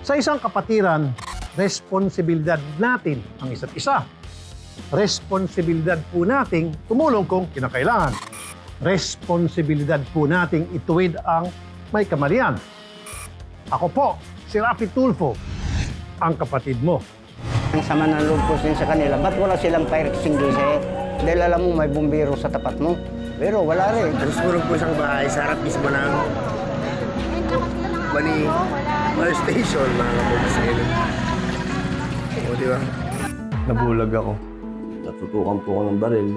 Sa isang kapatiran, responsibilidad natin ang isa't isa. Responsibilidad po nating tumulong kung kinakailangan. Responsibilidad po nating ituwid ang may kamalian. Ako po, si Rafi Tulfo, ang kapatid mo. Ang sama ng loob ko din sa kanila, ba't wala silang fire extinguisher? Dahil alam mo may bumbiro sa tapat mo. Pero wala rin. Nasusunog po isang bahay sa harap mismo ng Bani Fire Station, mga kapolis. O, di ba? Nabulag ako. Natutukan po ako ng baril.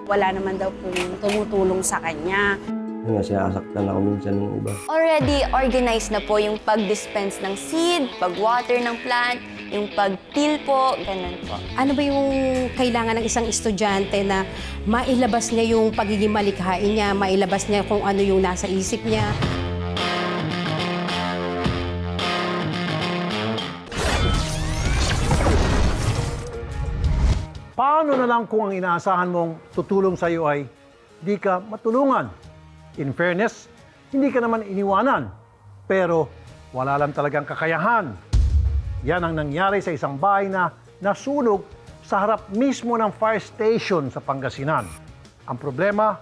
Wala naman daw po tumutulong sa kanya. Yun nga, sinasaktan ako minsan ng iba. Already organized na po yung pag-dispense ng seed, pag-water ng plant, yung pag-till po, ganun po. Ano ba yung kailangan ng isang estudyante na mailabas niya yung pagiging malikhain niya, mailabas niya kung ano yung nasa isip niya? Paano na lang kung ang inaasahan mong tutulong sa iyo ay di ka matulungan? In fairness, hindi ka naman iniwanan, pero wala lang talagang kakayahan. Yan ang nangyari sa isang bahay na nasunog sa harap mismo ng fire station sa Pangasinan. Ang problema,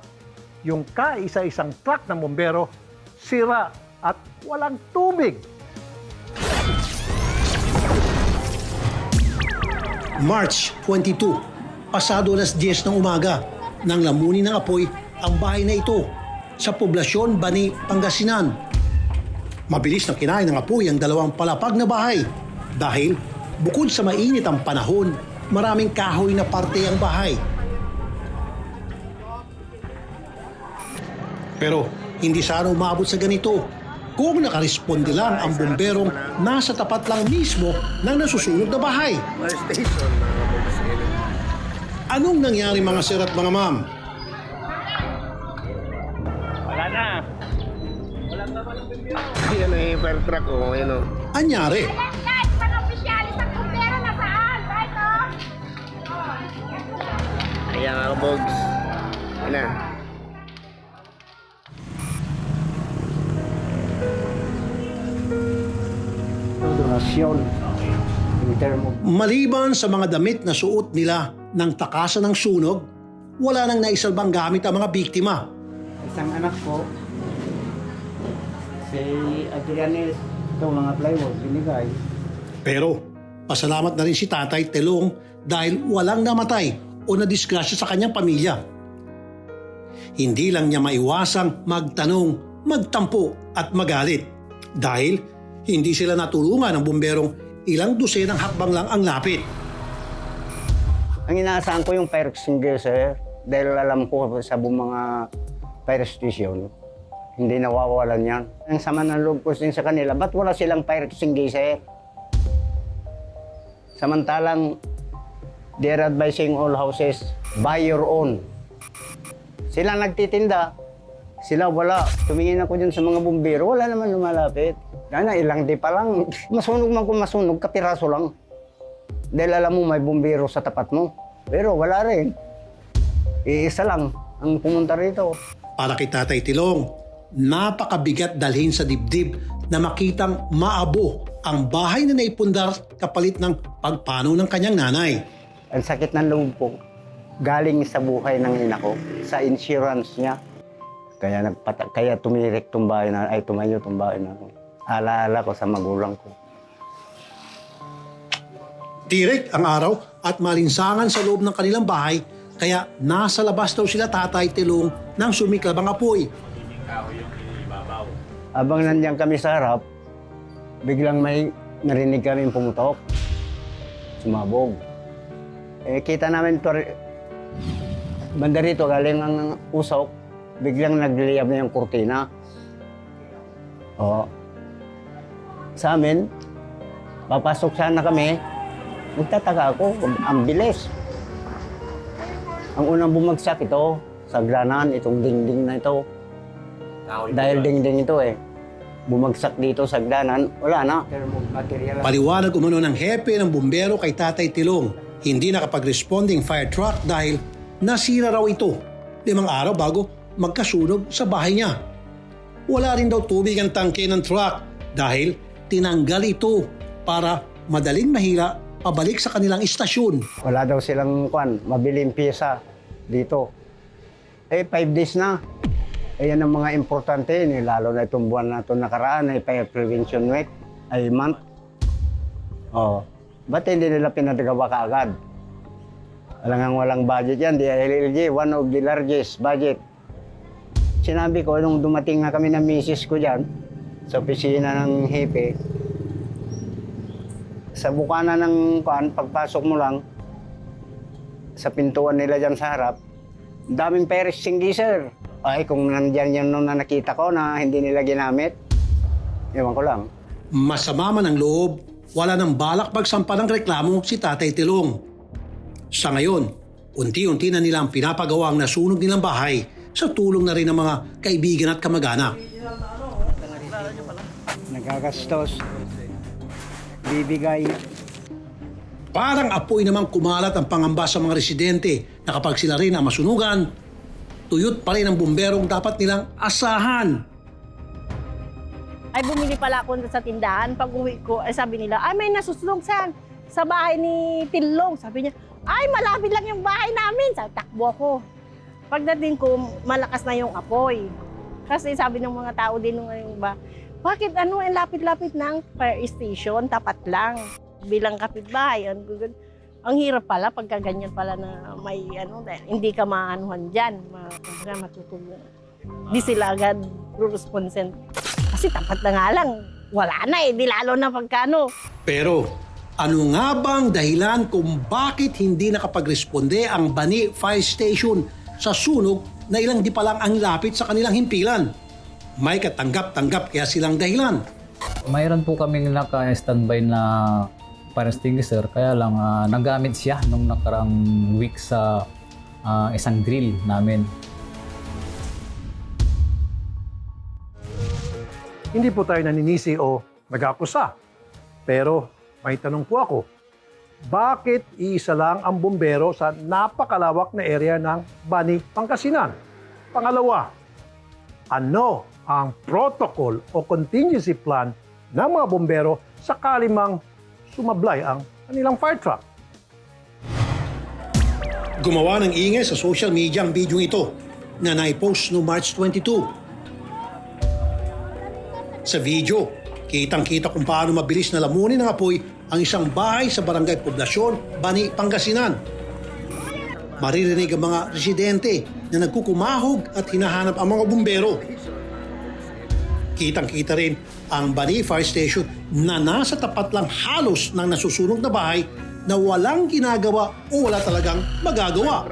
yung kaisa-isang truck ng bombero sira at walang tubig. March 22, pasado alas 10 ng umaga, nang lamunin ng apoy ang bahay na ito sa poblasyon Bani, Pangasinan. Mabilis na kinain ng apoy ang dalawang palapag na bahay dahil bukod sa mainit ang panahon, maraming kahoy na parte ang bahay. Pero hindi sana umabot sa ganito kung nakaresponde lang ang bomberong nasa tapat lang mismo ng nasusunog na bahay. Fire Station, mga kapolis. Anong nangyari mga sir at mga ma'am? Yan na yung fire truck, o. Yan, o. Anyari? Guys, pang-opisyalis ang kumpera nasaan? Right, oh? Ayan, mga kabogs. Yan na. Donasyon. In term of Maliban sa mga damit na suot nila ng takasan ng sunog, wala nang naisalbang gamit ang mga biktima. isang anak ko, si Adrianes, itong mga plywood, binigay. Pero pasalamat na rin si Tatay Telong dahil walang namatay o nadisgrasya sa kanyang pamilya. Hindi lang niya maiwasang magtanong, magtampo at magalit dahil hindi sila natulungan ng bomberong ilang dosenang hakbang lang ang lapit. Ang inaasahan ko yung fire extinguisher dahil alam ko sa buong mga fire station, hindi nawawalan yan. Ang sama ng loob ko din sa kanila, ba't wala silang fire extinguisher? Samantalang, they're advising all houses, buy your own. Sila nagtitinda, sila wala. Tumingin ako dyan sa mga bumbero, wala naman lumalapit. Gana, ilang di pa lang. Masunog man kung masunog, kapiraso lang. Dahil alam mo, may bumbero sa tapat mo. Pero wala rin. Iisa lang ang pumunta rito. Para kay Tatay Tilong, napakabigat dalhin sa dibdib na makitang maabo ang bahay na naipundar kapalit ng pagpanaw ng kanyang nanay. Ang sakit ng loob ko, galing sa buhay ng ina ko, sa insurance niya. Kaya tumirik tong bahay na, ay tumayo tong bahay na. Alaala ko sa magulang ko. Tirik ang araw at malinsangan sa loob ng kanilang bahay, kaya nasa labas daw sila Tatay Tilong nang sumiklab ang apoy. Abang nandiyan kami sa harap, biglang may narinig kami pumutok. Sumabog. Kita namin ito, banda rito galing ang usok, biglang nagliyab na yung kurtina. Sa amin, papasok sana kami, magtataka ako, ang bilis. Ang unang bumagsak ito, sa granan, itong dingding na ito. Dahil dingding ito bumagsak dito sa granan, wala na. Paliwanag umano ng hepe ng bumbero kay Tatay Tilong, hindi nakapag-responding fire truck dahil nasira raw ito 5 araw bago magkasunog sa bahay niya. Wala rin daw tubig ang tangke ng truck dahil tinanggal ito para madaling mahila pabalik sa kanilang istasyon. Wala daw silang mabiling pyesa dito. 5 days na. Ayan ang mga importante, lalo na itong buwan na ito nakaraan, Fire Prevention Week, month. Ba't hindi nila pinagawa kaagad? Walang budget yan, DILG, one of the largest budget. Sinabi ko, nung dumating na kami ng misis ko dyan, sa opisina ng hepe, sa bukana ng pagpasok mo lang, sa pintuan nila dyan sa harap, daming fire extinguisher. Ay, kung nandyan yun nung nakita ko na hindi nila ginamit, ewan ko lang. Masama man ang loob, wala nang balak magsampa ng reklamo si Tatay Tilong. Sa ngayon, unti-unti na nilang pinapagawa ang nasunog nilang bahay sa tulong na rin ng mga kaibigan at kamag-anak. Nagagastos, bibigay. Parang apoy namang kumalat ang pangamba sa mga residente na kapag sila rin ang masunugan, tuyot pa rin ang bumberong dapat nilang asahan. Ay, bumili pala ako sa tindahan. Pag uwi ko, ay sabi nila, ay may nasusunog sa bahay ni Tilong. Sabi niya, ay malapit lang yung bahay namin. Sabi, takbo ako. Pagdating ko, malakas na yung apoy. Kasi sabi ng mga tao din nung bakit lapit-lapit ng fire station, tapat lang. Bilang kapitbahay, ang hirap pala pagka ganyan pala na may hindi ka maanuhan dyan, matutulungan. Di sila agad responsen. Kasi tapat na nga lang, wala na di lalo na pagkano. Pero ano nga bang dahilan kung bakit hindi nakapagresponde ang Bani Fire Station sa sunog na ilang di pa lang ang lapit sa kanilang himpilan? May katanggap-tanggap kaya silang dahilan. Mayroon po kaming naka-standby na fire extinguisher, kaya lang nagamit siya nung nakarang week sa isang drill namin. Hindi po tayo naninisi o nag-akusa. Pero may tanong po ako, bakit iisa lang ang bumbero sa napakalawak na area ng Bani, Pangasinan? Pangalawa, ano ang protocol o contingency plan ng mga bumbero sakali mang sumablay ang kanilang fire truck? Gumawa ng ingay sa social media ang video ito na naipost no March 22. Sa video, kitang-kita kung paano mabilis na lamunin ng apoy ang isang bahay sa barangay Poblasyon, Bani, Pangasinan. Maririnig ang mga residente na nagkukumahog at hinahanap ang mga bumbero. Kitang-kita rin ang Bani Fire Station na nasa tapat lang halos ng nasusunog na bahay na walang ginagawa o wala talagang magagawa.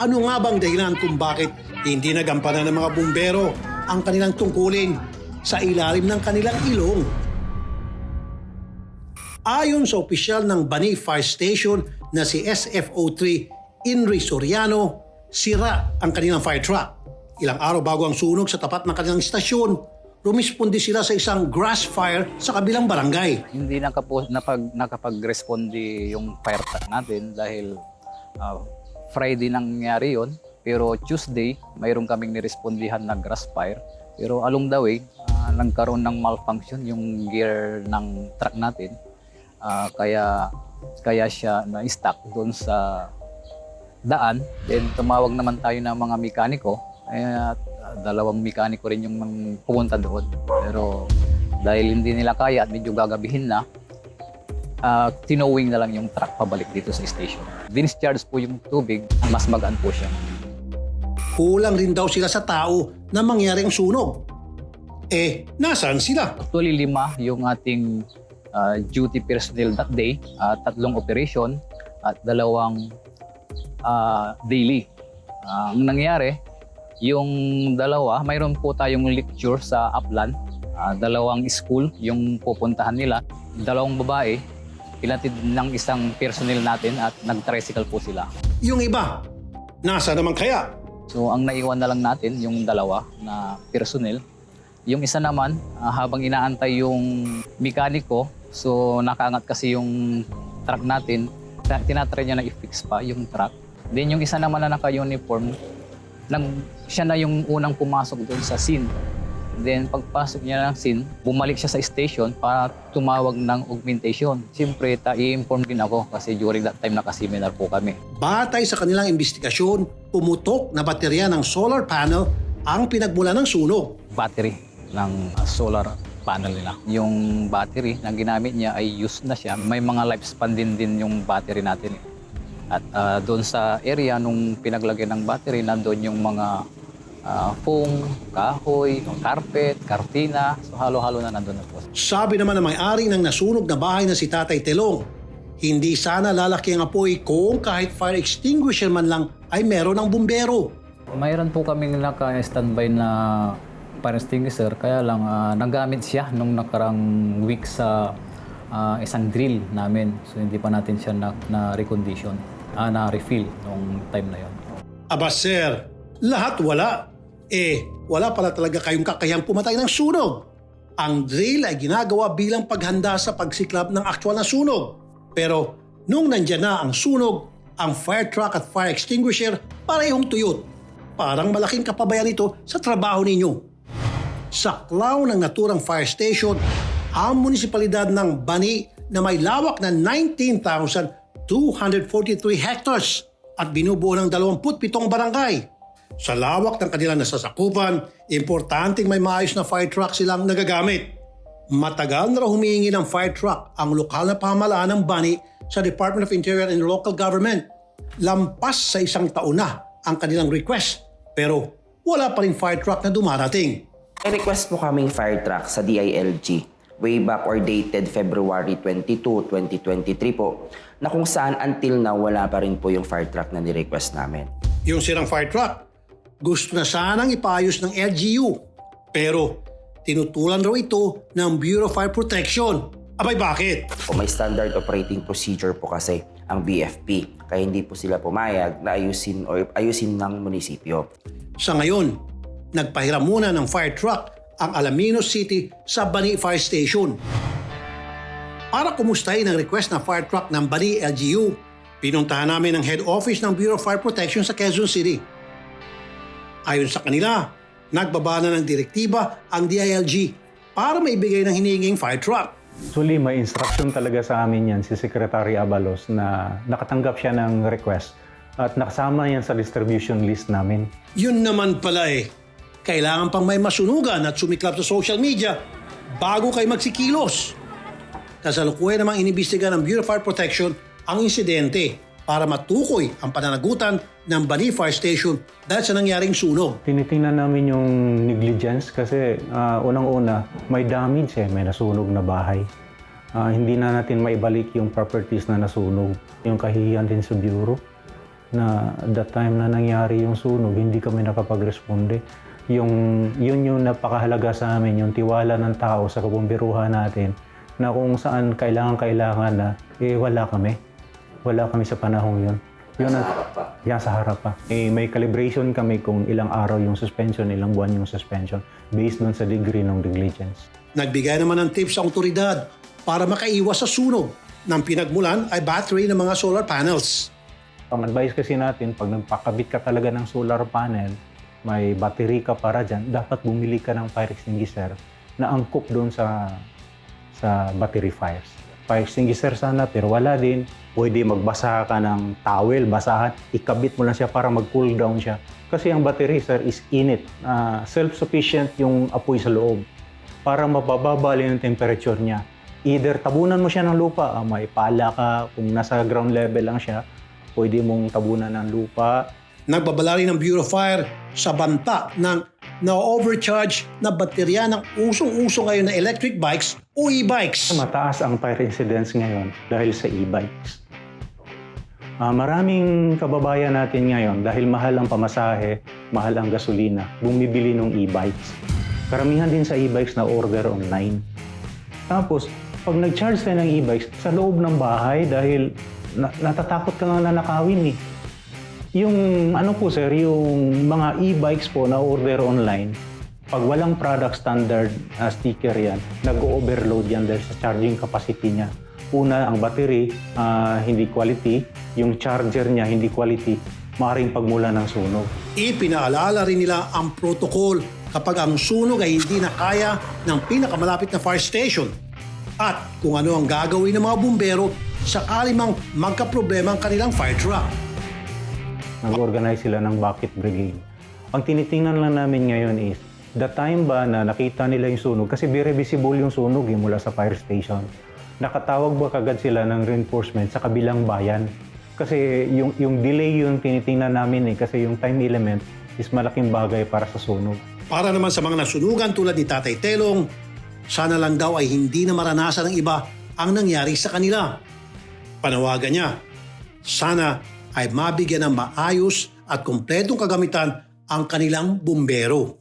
Ano nga bang dahilan kung bakit hindi nagampanan ng mga bumbero ang kanilang tungkulin sa ilalim ng kanilang ilong? Ayon sa opisyal ng Bani Fire Station na si SFO3 Inri Soriano, sira ang kanilang fire truck. Ilang araw bago ang sunog sa tapat ng kanilang istasyon, rumispondi sila sa isang grass fire sa kabilang barangay. Hindi nakapag-responde yung fire truck natin dahil Friday nangyari yon. Pero Tuesday, mayroon kaming nirespondihan na grass fire. Pero along the way, nagkaroon ng malfunction yung gear ng truck natin. Kaya siya na-stuck doon sa daan. Then tumawag naman tayo ng mga mekaniko. Dalawang mekaniko rin yung pumunta doon. Pero dahil hindi nila kaya at medyo gagabihin na, tinowing na lang yung truck pabalik dito sa station. Discharge po yung tubig, mas magaan po siya. Kulang rin daw sila sa tao na mangyari ang sunog. Nasaan sila? Actually, 5 yung ating duty personnel that day, 3 operation at 2 daily. Ang nangyari, yung 2, mayroon po tayong lecture sa Upland, 2 school yung pupuntahan nila, 2 babae, pinatid ng isang personnel natin at nag-tricycle po sila. Yung iba, nasa naman kaya? So ang naiwan na lang natin yung 2 na personnel. Yung isa naman, habang inaantay yung mekaniko, so nakaangat kasi yung truck natin, tinatry niya na i-fix pa yung truck. Then yung isa naman na naka-uniform, siya na yung unang pumasok doon sa scene. Then pagpasok niya ng scene, bumalik siya sa station para tumawag ng augmentation. Siyempre, i-inform din ako kasi during that time nakaseminar po kami. Batay sa kanilang investigasyon, pumutok na baterya ng solar panel ang pinagmula ng sunog. Battery ng solar panel nila. Yung battery na ginamit niya ay used na siya. May mga lifespan din yung battery natin. At doon sa area nung pinaglagay ng battery, nandun yung mga foam, kahoy, carpet, kartina. So halo-halo na nandun na po. Sabi naman ng may-ari ng nasunog na bahay na si Tatay Telong, hindi sana lalaki ang apoy kung kahit fire extinguisher man lang ay meron ng bumbero. Mayroon po kaming naka-standby na fire extinguisher, kaya lang nagamit siya nung nakarang week sa isang drill namin. So hindi pa natin siya na-recondition, na-refill nung time na yon. Aba sir, lahat wala. Wala pala talaga kayong kakayang pumatay ng sunog. Ang drill ay ginagawa bilang paghanda sa pagsiklab ng aktwal na sunog. Pero nung nandyan na ang sunog, ang fire truck at fire extinguisher parehong tuyot. Parang malaking kapabayan ito sa trabaho ninyo. Sa klaw ng naturang fire station, ang munisipalidad ng Bani na may lawak na 19,243 hectares at binubuo ng 27 barangay. Sa lawak ng kanilang nasasakupan, importanteng may maayos na fire truck silang nagagamit. Matagal na raw humihingi ng fire truck ang lokal na pamahalaan ng Bani sa Department of Interior and Local Government. Lampas sa 1 taon na ang kanilang request, pero wala pa rin fire truck na dumarating. May request po kaming fire truck sa DILG way back or dated February 22, 2023 po, na kung saan until now wala pa rin po yung fire truck na ni-request namin. Yung sirang fire truck, gusto na sanang ipaayos ng LGU, pero tinutulan raw ito ng Bureau of Fire Protection. Abay bakit? O may standard operating procedure po kasi ang BFP, kaya hindi po sila pumayag na ayusin ng munisipyo. Sa ngayon, nagpahiram muna ng fire truck ang Alaminos City sa Bani Fire Station. Para kumustahin ang request na fire truck ng Bani LGU, pinuntahan namin ang head office ng Bureau of Fire Protection sa Quezon City. Ayon sa kanila, nagbaba na ng direktiba ang DILG para maibigay ng hinihinging fire truck. Actually, may instruction talaga sa amin yan si Secretary Abalos na nakatanggap siya ng request at nakasama yan sa distribution list namin. Yun naman pala kailangan pang may masunugan at sumiklap sa social media bago kayo magsikilos. Kasalukuyan namang inibistigan ng Bureau of Fire Protection ang insidente para matukoy ang pananagutan ng Bani Fire Station dahil sa nangyaring sunog. Tinitingnan namin yung negligence kasi unang-una may damage may nasunog na bahay. Hindi na natin maibalik yung properties na nasunog. Yung kahihiyan din sa Bureau na at that time na nangyari yung sunog, hindi kami nakapag-responde. Yun yung napakahalaga sa amin, yung tiwala ng tao sa kabumbiruhan natin na kung saan kailangan na, wala kami. Wala kami sa panahong yun. Yan sa harap pa. May calibration kami kung ilang araw yung suspension, ilang buwan yung suspension based dun sa degree ng negligence. Nagbigay naman ng tips sa otoridad para makaiwas sa sunog. Nang pinagmulan ay battery ng mga solar panels. Ang advice kasi natin, pag nagpakabit ka talaga ng solar panel, may battery ka para dyan, dapat bumili ka ng fire extinguisher na angkop doon sa battery fires. Fire extinguisher sana, pero wala din. Pwede magbasa ka ng towel, basahan, ikabit mo lang siya para mag-cool down siya. Kasi ang battery, sir, is init. Self-sufficient yung apoy sa loob para mabababali yung temperature niya. Either tabunan mo siya ng lupa, may pala ka, kung nasa ground level lang siya, pwede mong tabunan ng lupa. Nagbabala rin ng Bureau of Fire sa banta ng na-overcharge na baterya ng usong-uso ngayon na electric bikes o e-bikes. Mataas ang fire incidence ngayon dahil sa e-bikes. Maraming kababayan natin ngayon dahil mahal ang pamasahe, mahal ang gasolina, bumibili ng e-bikes. Karamihan din sa e-bikes na order online. Tapos, pag nag-charge tayo ng e-bikes sa loob ng bahay dahil natatakot ka nga na nakawin Yung sir, yung mga e-bikes po na order online, pag walang product standard sticker yan, nag-overload yan dahil sa charging capacity niya. Una, ang battery, hindi quality. Yung charger niya, hindi quality. Maaaring pagmula ng sunog. Ipinaalala rin nila ang protocol kapag ang sunog ay hindi na kaya ng pinakamalapit na fire station at kung ano ang gagawin ng mga bumbero sakali mang magkaproblema ang kanilang fire truck. Nag-organize sila ng bucket brigade. Ang tinitingnan lang namin ngayon is, the time ba na nakita nila yung sunog, kasi very visible yung sunog mula sa fire station. Nakatawag ba kagad sila ng reinforcement sa kabilang bayan? Kasi yung delay yung tinitingnan namin kasi yung time element is malaking bagay para sa sunog. Para naman sa mga nasunugan tulad ni Tatay Telong, sana lang daw ay hindi na maranasan ng iba ang nangyari sa kanila. Panawagan niya, sana ay mabigyan ng maayos at kumpletong kagamitan ang kanilang bumbero.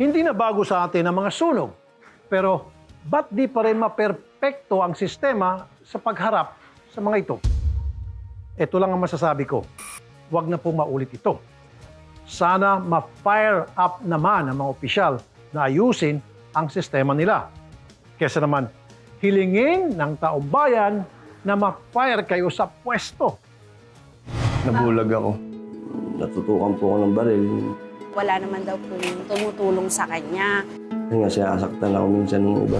Hindi na bago sa atin ang mga sunog. Pero ba't di pa rin maperpekto ang sistema sa pagharap sa mga ito? Ito lang ang masasabi ko. Huwag na po maulit ito. Sana ma-fire up naman ang mga opisyal na ayusin ang sistema nila. Kesa naman, hilingin ng taong bayan na ma-fire kayo sa pwesto. Nabulag ako. Natutukan po ako ng baril. Wala naman daw po yung tumutulong sa kanya. Kasi nga sinasaktan ako minsan ng iba.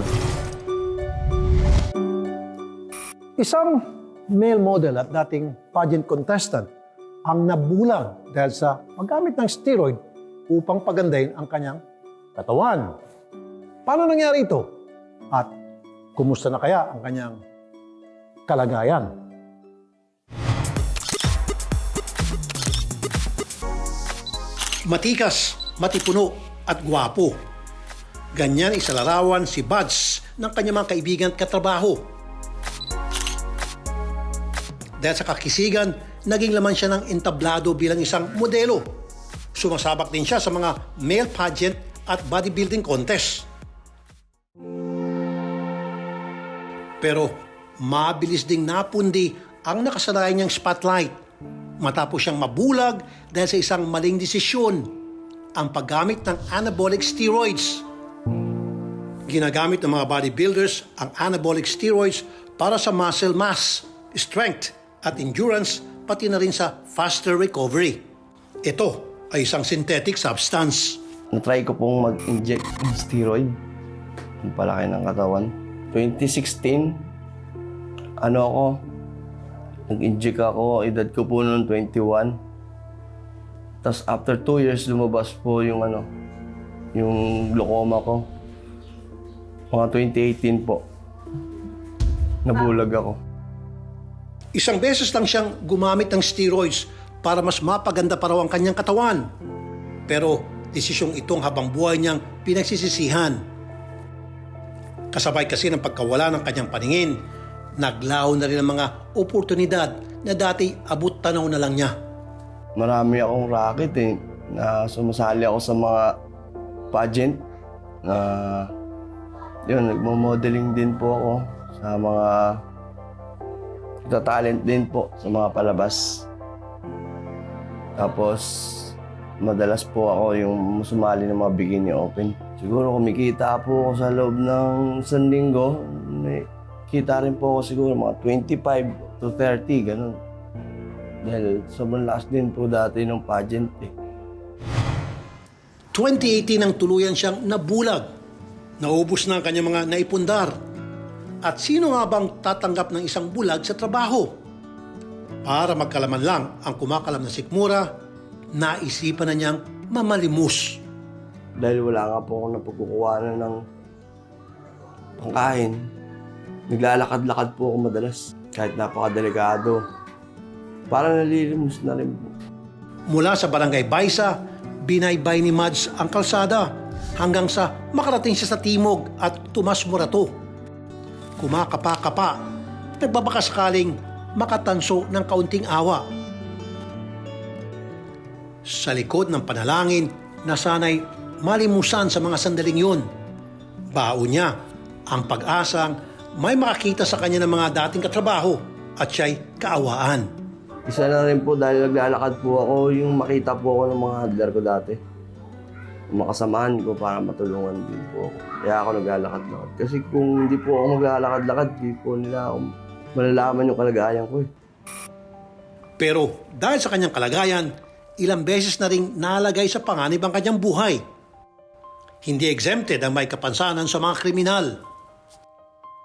Isang male model at dating pageant contestant ang nabulag dahil sa paggamit ng steroid upang pagandahin ang kanyang katawan. Paano nangyari ito? At kumusta na kaya ang kanyang kalagayan? Matikas, matipuno at gwapo. Ganyan isalarawan si Buds ng kanyang mga kaibigan at katrabaho. Dahil sa kakisigan, naging laman siya ng entablado bilang isang modelo. Sumasabak din siya sa mga male pageant at bodybuilding contest. Pero mabilis ding napundi ang nakasanay niyang spotlight matapos siyang mabulag dahil sa isang maling desisyon, ang paggamit ng anabolic steroids. Ginagamit ng mga bodybuilders ang anabolic steroids para sa muscle mass, strength at endurance, pati na rin sa faster recovery. Ito ay isang synthetic substance. Natry ko pong mag-inject ng steroid. Ang palaki ng katawan. 2016, nag-inject ako, edad ko po noon 21. Tapos after 2 years, lumabas po yung glaucoma ko. Mga 2018 po. Nabulag ako. Isang beses lang siyang gumamit ng steroids para mas mapaganda pa raw ang kanyang katawan. Pero desisyong itong habang buhay niyang pinagsisisihan. Kasabay kasi ng pagkawala ng kanyang paningin, naglaho na rin ang mga oportunidad na dati abot tanaw na lang niya. Marami akong racket na sumasali ako sa mga pageant. Nagmo-modeling din po ako sa mga talent din po sa mga palabas. Tapos madalas po ako yung sumali ng mga bikini open. Siguro kumikita po ako sa loob ng isang linggo. Kita rin po ako siguro mga 25 to 30, ganun. Dahil sobrang lakas din po dati ng pageant 2018 nang tuluyan siyang nabulag. Naubos na ang kanyang mga naipundar. At sino nga bang tatanggap ng isang bulag sa trabaho? Para magkalaman lang ang kumakalam na sikmura, naisipan na niyang mamalimos. Dahil wala nga po akong napagkukuhanan ng pangkain, naglalakad-lakad po ako madalas. Kahit napakadelikado. Parang nalilimos na rin po. Mula sa Barangay Baisa, binaybay ni Mads ang kalsada hanggang sa makarating siya sa Timog at Tomas Morato. Kumakapa-kapa, nagbabakasakaling makatanso ng kaunting awa. Sa likod ng panalangin na sana'y malimusan sa mga sandaling yun, baon niya ang pag-asang may makakita sa kanya ng mga dating katrabaho at siya'y kaawaan. Isa na rin po dahil naglalakad po ako, yung makita po ako ng mga handler ko dati. Makasamahan ko para matulungan din po ako. Kaya ako naglalakad-lakad. Kasi kung hindi po ako maglalakad-lakad, hindi po nila ako malalaman yung kalagayan ko. Pero dahil sa kanyang kalagayan, ilang beses na ring nalagay sa panganib ang kanyang buhay. Hindi exempted ang may kapansanan sa mga kriminal.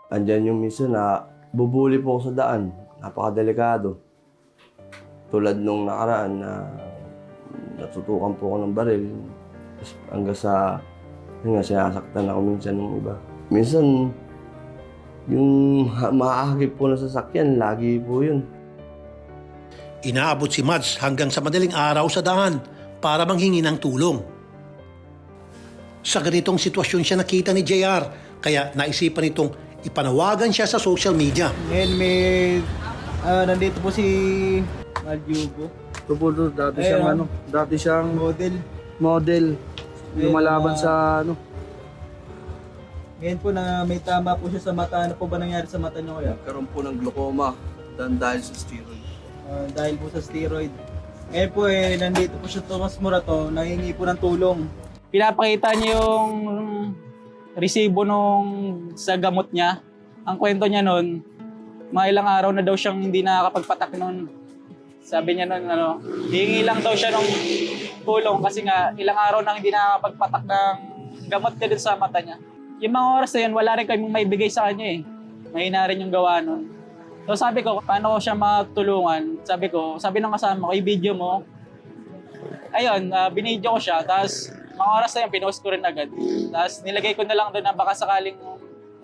Andyan yung minsan na bubuli po ako sa daan. Napakadelikado. Tulad nung nakaraan na natutukan po ako ng baril. Tapos hanggang sa, yun nga, sinasaktan ako minsan ng iba. Minsan, yung maahagip po na sasakyan, lagi po yun. Inaabot si Mads hanggang sa madaling araw sa daan para manghingi ng tulong. Sa ganitong sitwasyon siya nakita ni JR, kaya naisipan nitong ipanawagan siya sa social media. Ngayon nandito po si Madyugo. Ito po doon, dati siyang model. Lumalaban sa Ngayon po na may tama po siya sa mata. Ano po ba nangyari sa mata niyo kaya? Nagkaroon po ng glaucoma dahil sa steroid. Dahil po sa steroid. Ngayon po nandito po siya Tomas Morato, nangingi po ng tulong. Pinapakita niya yung resibo sa gamot niya. Ang kwento niya nun, mga ilang araw na daw siyang hindi nakakapagpatak nun. Sabi niya nun, hihingi lang daw siya ng tulong kasi nga ilang araw nang hindi nakakapagpatak ng gamot niya din sa mata niya. Yung mga oras na yun, wala rin kaming maibigay sa kanya eh. Mahina rin yung gawa nun. So sabi ko, paano ko siya matulungan? Sabi ng kasama ko, i-video mo. Ayun, binidyo ko siya. Tapos mga oras na yun, pinost ko rin agad. Tapos nilagay ko na lang doon na baka sakaling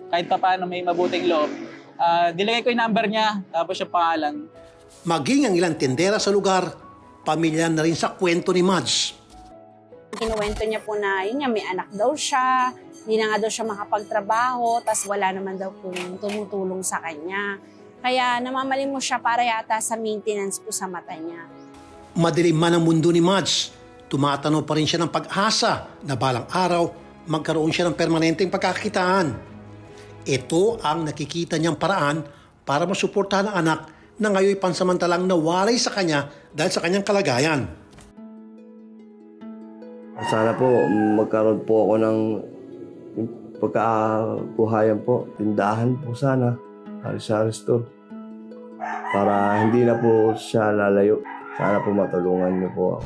kahit pa paano may mabuting loob. Nilagay ko yung number niya, tapos yung pangalan. Maging ang ilang tindera sa lugar, pamilya na rin sa kwento ni Mads. Kinuwento niya po na yun nga, may anak daw siya, hindi na nga daw siya makapagtrabaho, tas wala naman daw pong tumutulong sa kanya. Kaya namamaling mo siya para yata sa maintenance po sa mata niya. Madilim man ang mundo ni Mads, tumatanaw pa rin siya ng pag-asa na balang araw magkaroon siya ng permanenteng pagkakitaan. Ito ang nakikita niyang paraan para masuportahan ang anak na ngayon pansamantalang nawalay sa kanya dahil sa kanyang kalagayan. Sana po magkaroon po ako ng pagkabuhayan po. Tindahan po sana. Sari-sari store. Para hindi na po siya lalayo. Sana po matulungan niyo po ako.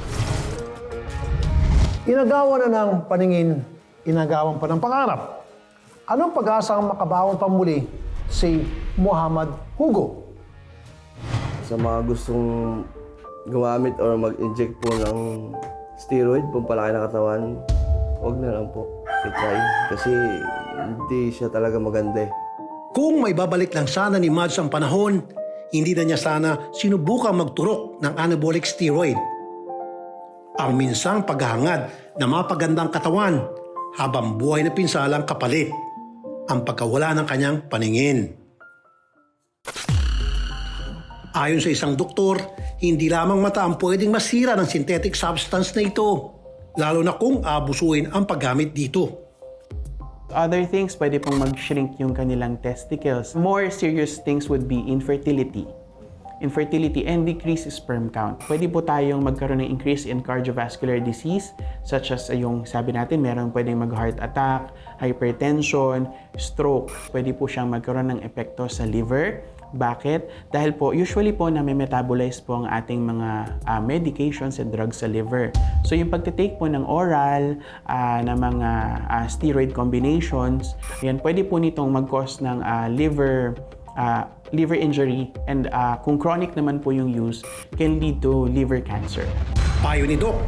Inagawa na ng paningin, inagawan pa ng pangarap. Anong pag-asang makabawan pa muli si Muhammad Hugo? Sa mga gustong gumamit or mag-inject po ng steroid, pampalaki ng katawan, huwag na lang po i-try. Kasi hindi siya talaga maganda eh. Kung may babalik lang sana ni Mads ang panahon, hindi na niya sana sinubukang magturok ng anabolic steroid. Ang minsang paghahangad na mapagandang katawan habang buhay na pinsalang kapalit ang pagkawala ng kanyang paningin. Ayon sa isang doktor, hindi lamang mata ang pwedeng masira ng synthetic substance na ito, lalo na kung abusuin ang paggamit dito. Other things, pwede pong mag-shrink yung kanilang testicles. More serious things would be infertility. Infertility and decrease sperm count. Pwede po tayong magkaroon ng increase in cardiovascular disease such as yung sabi natin, meron pwedeng mag-heart attack, hypertension, stroke. Pwede po siyang magkaroon ng epekto sa liver. Bakit? Dahil po, usually po metabolize po ang ating mga medications and drugs sa liver. So yung pagtitake po ng oral na mga steroid combinations, yan, pwede po nitong mag-cause ng liver injury and kung chronic naman po yung use, can lead to liver cancer. Payo ni Doc,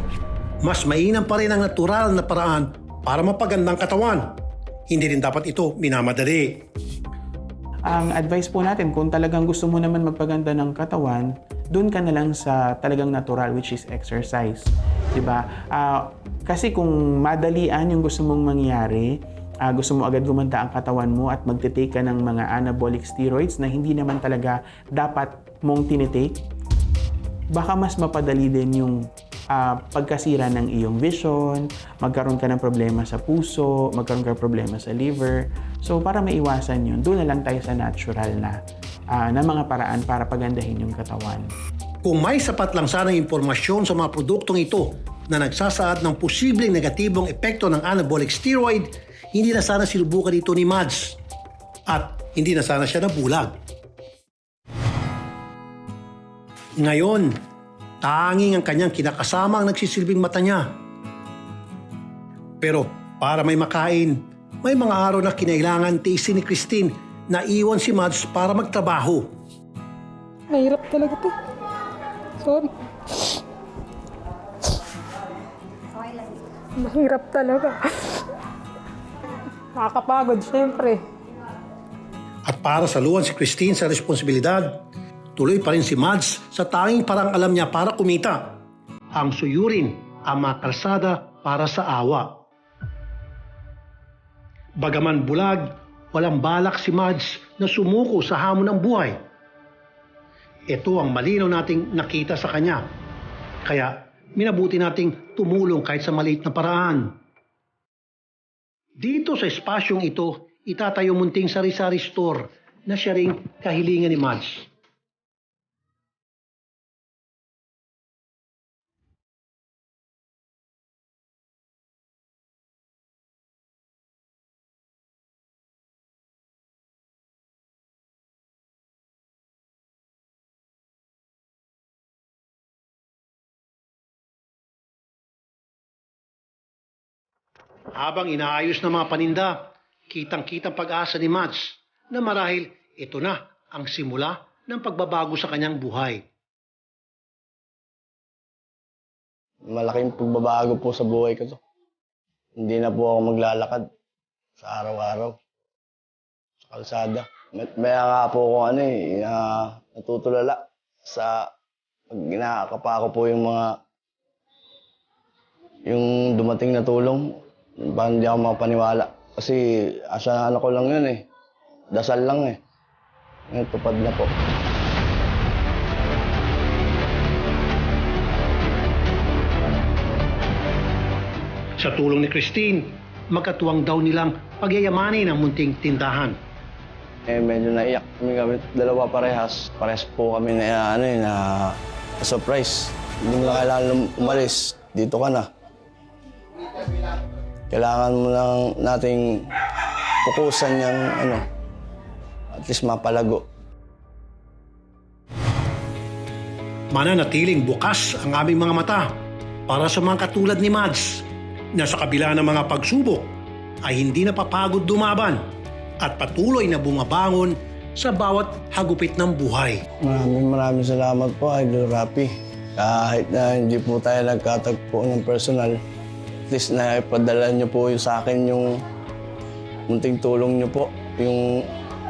mas mainam pa rin ang natural na paraan para mapagandang katawan. Hindi rin dapat ito minamadali. Ang advice po natin, kung talagang gusto mo naman magpaganda ng katawan, doon ka na lang sa talagang natural, which is exercise. Diba? Kasi kung madalian yung gusto mong mangyari, gusto mo agad gumanda ang katawan mo at magtitake ka ng mga anabolic steroids na hindi naman talaga dapat mong tinitake, baka mas mapadali din yung pagkasira ng iyong vision, magkaroon ka ng problema sa puso, magkaroon ka ng problema sa liver. So para maiwasan yun, doon na lang tayo sa natural na mga paraan para pagandahin yung katawan. Kung may sapat lang sanang impormasyon sa mga produktong ito na nagsasaad ng posibleng negatibong epekto ng anabolic steroid, hindi na sana sinubukan ito ni Mads at hindi na sana siya nabulag. Ngayon, Tanging ang kanyang kinakasama ang nagsisilbing mata niya. Pero para may makain, may mga araw na kinailangan tiisin ni Christine na iwan si Mads para magtrabaho. Mahirap talaga to. Sorry. Mahirap talaga. Nakakapagod, syempre. At para saluhan si Christine sa responsibilidad, tuloy pa rin si Mads sa tanging parang alam niya para kumita. Ang suyurin ang mga kalsada para sa awa. Bagaman bulag, walang balak si Mads na sumuko sa hamon ng buhay. Ito ang malinaw nating nakita sa kanya. Kaya minabuti nating tumulong kahit sa maliit na paraan. Dito sa espasyong ito, itatayo munting sari-sari store na siya ring kahilingan ni Mads. Habang inaayos ng mga paninda, kitang-kitang pag-asa ni Mads na marahil ito na ang simula ng pagbabago sa kanyang buhay. Malaking pagbabago po sa buhay ko to. Hindi na po ako maglalakad sa araw-araw sa kalsada. May nga po ako natutulala sa pag ginakapa ko po yung dumating na tulong. Parang hindi ako mapaniwala. Kasi asa ko lang yun eh. Dasal lang eh. Ngayon, tupad na po. Sa tulong ni Christine, magkatuwang daw nilang pagyayamanin ang munting tindahan. Medyo naiyak kami dalawa parehas. Parehas po kami na surprise. Hindi mo lang kailangan umalis. Dito ka na. Kailangan mo lang nating pukusan yung at least mapalago. Mananatiling bukas ang aming mga mata para sa mga katulad ni Mads na sa kabila ng mga pagsubok ay hindi napapagod dumaban at patuloy na bumabangon sa bawat hagupit ng buhay. Maraming salamat po, Idol Rapi. Kahit na hindi po tayo nagkatagpo ng personal, at least na ipadala niyo po sa akin yung munting tulong niyo po, yung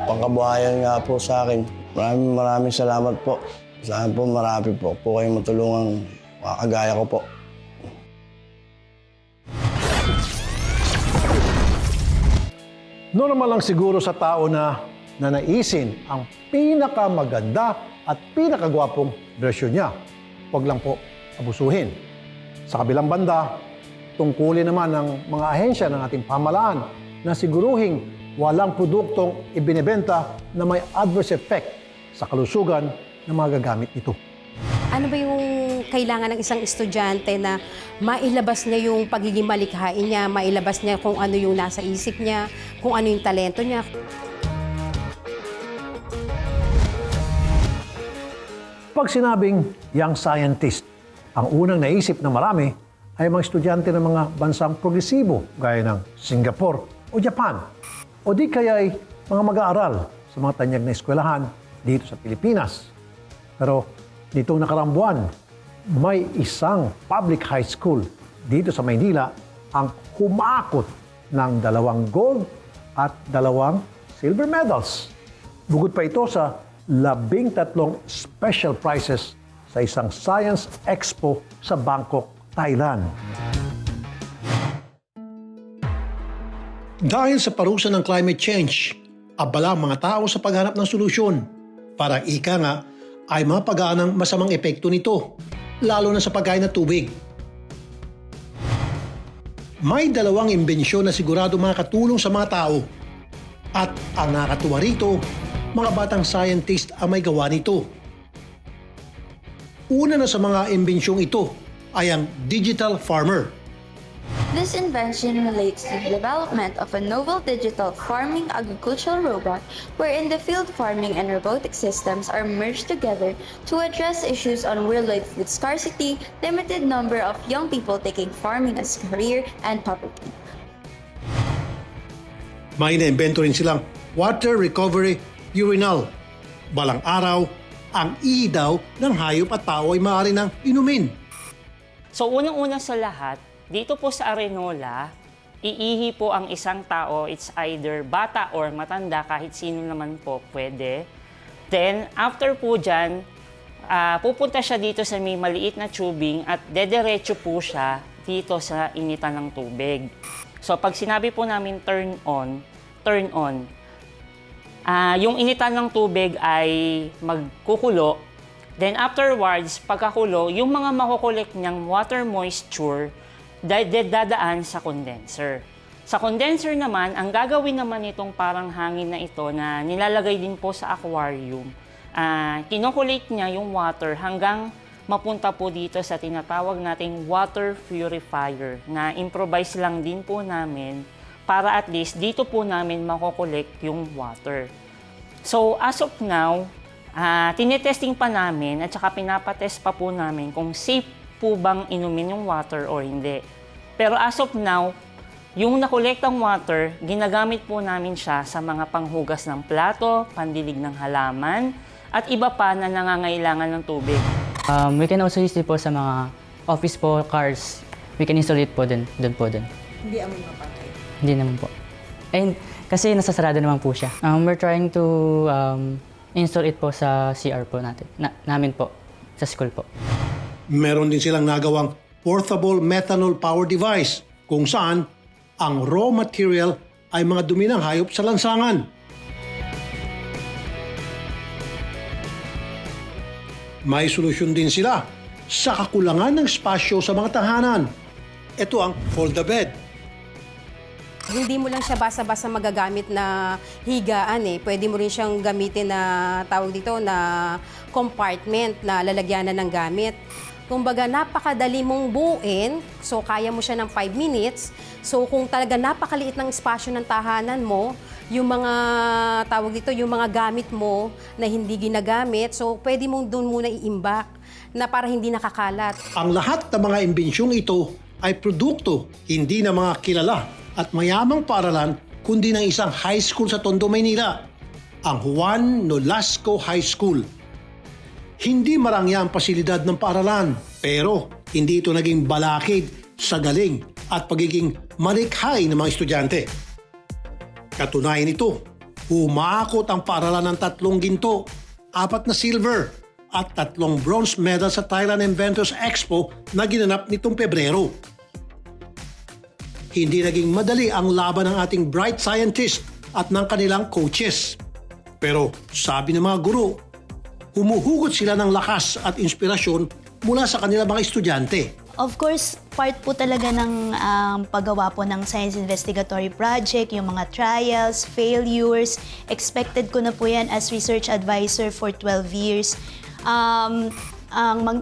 pangkabuhayan nga po sa akin. Maraming salamat po. Sana po marami po kayong matulungan kagaya ko po. Normal lang siguro sa tao na nanaisin ang pinakamaganda at pinakagwapong bersyon niya. Huwag lang po abusuhin. Sa kabilang banda, tungkulin naman ng mga ahensya ng ating pamahalaan na siguruhing walang produktong ibinebenta na may adverse effect sa kalusugan ng mga gagamit nito. Ano ba yung kailangan ng isang estudyante na mailabas niya yung pagiging malikhain niya, mailabas niya kung ano yung nasa isip niya, kung ano yung talento niya? Pag sinabing young scientist, ang unang naisip ng marami ay mga estudyante ng mga bansang progresibo gaya ng Singapore o Japan. O di kaya ay mga mag-aaral sa mga tanyag na eskwelahan dito sa Pilipinas. Pero nitong nakaraang buwan, may isang public high school dito sa Maynila ang humakot ng 2 gold at 2 silver medals. Bukod pa ito sa 13 special prizes sa isang science expo sa Bangkok, Thailand. Dahil sa parusa ng climate change, abala ang mga tao sa paghanap ng solusyon. Para ika nga ay mapagaan ang masamang epekto nito, lalo na sa pagkain ng tubig. May 2 imbensyon na sigurado makakatulong sa mga tao. At ang nakakatuwa rito, mga batang scientist ang may gawa nito. Una na sa mga imbensyong ito ay ang digital farmer. This invention relates to the development of a novel digital farming agricultural robot wherein the field farming and robotic systems are merged together to address issues on worldwide food scarcity, limited number of young people taking farming as career, and poverty. May na-invento rin silang water recovery urinal. Balang araw, ang ihi daw ng hayop at tao ay maaari nang inumin. So unang-una sa lahat, dito po sa Arenola, iihi po ang isang tao, it's either bata or matanda, kahit sino naman po pwede. Then, after po dyan, pupunta siya dito sa may maliit na tubing at dederecho po siya dito sa initan ng tubig. So pag sinabi po namin turn on, yung initan ng tubig ay magkukulo. Then afterwards, pagkakulo, yung mga makukulik niyang water moisture dadaan sa condenser. Sa condenser naman, ang gagawin naman itong parang hangin na ito na nilalagay din po sa aquarium. Kinokulate niya yung water hanggang mapunta po dito sa tinatawag nating water purifier na improvise lang din po namin para at least dito po namin makukolect yung water. So as of now, tinetesting pa namin at saka pinapatest pa po namin kung safe po bang inumin yung water or hindi. Pero as of now, yung nakolektang water, ginagamit po namin siya sa mga panghugas ng plato, pandilig ng halaman, at iba pa na nangangailangan ng tubig. We can also use it po sa mga office po, cars. We can install it po doon po din. Hindi amoy mapatay. Hindi naman po. And kasi nasasarado naman po siya. We're trying to install it po sa CR po namin po, sa school po. Meron din silang nagawang portable methanol power device kung saan ang raw material ay mga dumi ng hayop sa lansangan. May solusyon din sila sa kakulangan ng espasyo sa mga tahanan. Ito ang fold-a-bed. Hindi mo lang siya basa-basa magagamit na higaan eh. Pwede mo rin siyang gamitin na tawag dito na compartment na lalagyanan ng gamit. Kumbaga, napakadali mong buuin, so kaya mo siya ng 5 minutes. So kung talaga napakaliit ng espasyo ng tahanan mo, yung mga tawag dito, yung mga gamit mo na hindi ginagamit, so pwede mong doon muna iimbak na para hindi nakakalat. Ang lahat ng mga imbinsyong ito ay produkto hindi na mga kilala at mayamang paaralan kundi ng isang high school sa Tondo, Maynila, ang Juan Nolasco High School. Hindi marangya ang pasilidad ng paaralan, pero hindi ito naging balakid sa galing at pagiging malikhain ng mga estudyante. Katunayan ito, humakot ang paaralan ng 3 ginto, 4 na silver at 3 bronze medal sa Thailand Inventors Expo na ginanap nitong Pebrero. Hindi naging madali ang laban ng ating bright scientist at ng kanilang coaches. Pero sabi ng mga guro, humuhugot sila ng lakas at inspirasyon mula sa kanilang mga estudyante. Of course, part po talaga ng paggawa po ng Science Investigatory Project, yung mga trials, failures. Expected ko na po yan as research advisor for 12 years.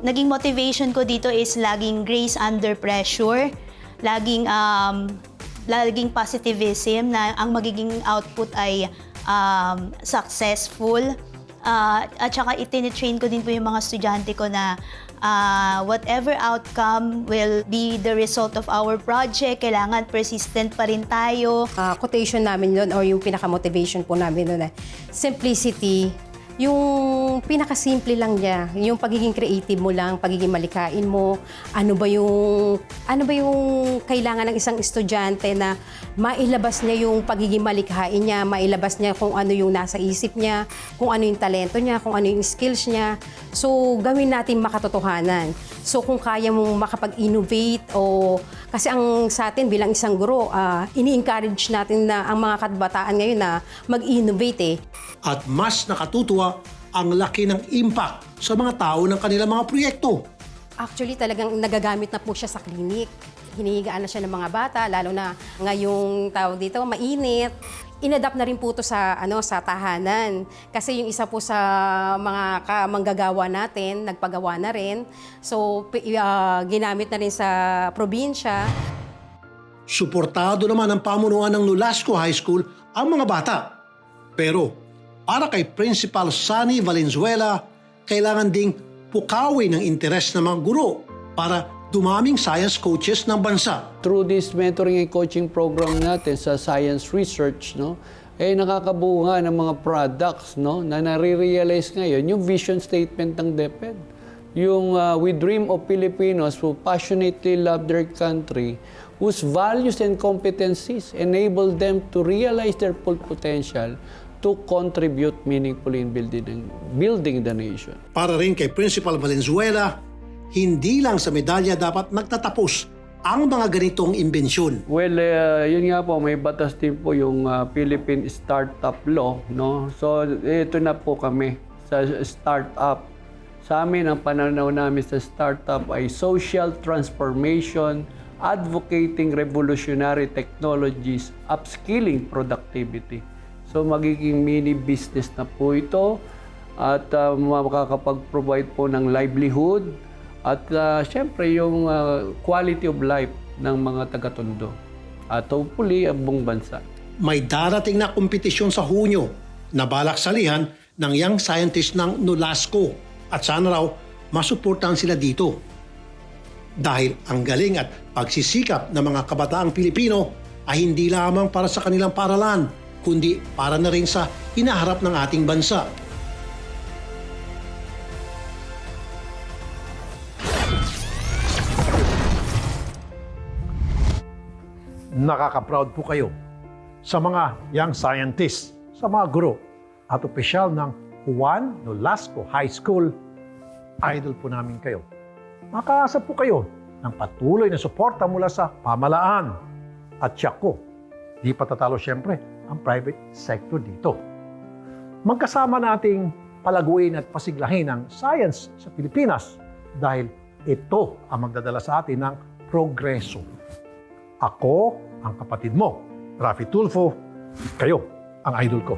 Naging motivation ko dito is laging grace under pressure. Laging positivism na ang magiging output ay successful. At saka itinitrain ko din po yung mga estudyante ko na whatever outcome will be the result of our project, kailangan persistent pa rin tayo. Quotation namin yun or yung pinaka-motivation po namin yun simplicity. Yung pinakasimple lang niya, yung pagiging creative mo lang, pagiging malikain mo, ano ba yung kailangan ng isang estudyante na mailabas niya yung pagiging malikhain niya, mailabas niya kung ano yung nasa isip niya, kung ano yung talento niya, kung ano yung skills niya. So, gawin natin makatotohanan. So, kung kaya mong makapag-innovate o kasi ang sa atin bilang isang guro, ini-encourage natin na ang mga kabataan ngayon na mag-innovate eh. At mas nakatutuwa ang laki ng impact sa mga tao ng kanilang mga proyekto. Actually, talagang nagagamit na po siya sa klinik. Hinihigaan na siya ng mga bata, lalo na ngayong tawag dito, mainit. In-adapt na rin po ito sa, sa tahanan. Kasi yung isa po sa mga manggagawa natin, nagpagawa na rin. So, ginamit na rin sa probinsya. Suportado naman ang pamunuan ng Nolasco High School ang mga bata. Pero para kay Principal Sunny Valenzuela, kailangan ding pukawin ng interes ng mga guro para dumaming science coaches ng bansa. Through this mentoring and coaching program natin sa science research, no, nakakabuo nga ng mga products, no, na nare-realize ngayon yung vision statement ng DepEd. Yung we dream of Filipinos who passionately love their country, whose values and competencies enable them to realize their full potential to contribute meaningfully in building the nation. Para rin kay Principal Valenzuela, hindi lang sa medalya dapat nagtatapos ang mga ganitong imbensyon. Well, yun nga po, may batas din po yung Philippine Startup Law, no? So, ito na po kami sa startup. Sa amin, ang pananaw namin sa startup ay social transformation, advocating revolutionary technologies, upskilling productivity. So, magiging mini business na po ito at makakapag-provide po ng livelihood at syempre yung quality of life ng mga taga-Tondo at hopefully ang buong bansa. May darating na kompetisyon sa Hunyo na balak salihan ng young scientist ng Nolasco at sana raw masuportahan sila dito. Dahil ang galing at pagsisikap ng mga kabataang Pilipino ay hindi lamang para sa kanilang paaralan, kundi para na rin sa hinaharap ng ating bansa. Nakaka-proud po kayo sa mga young scientists, sa mga guro at opisyal ng Juan Nolasco High School. Idol po namin kayo. Makaasa po kayo ng patuloy na suporta mula sa pamahalaan. At siya ko, di patatalo siyempre ang private sector dito. Magkasama nating palaguin at pasiglahin ang science sa Pilipinas dahil ito ang magdadala sa atin ng progreso. Ako ang kapatid mo, Rafi Tulfo, kayo ang idol ko.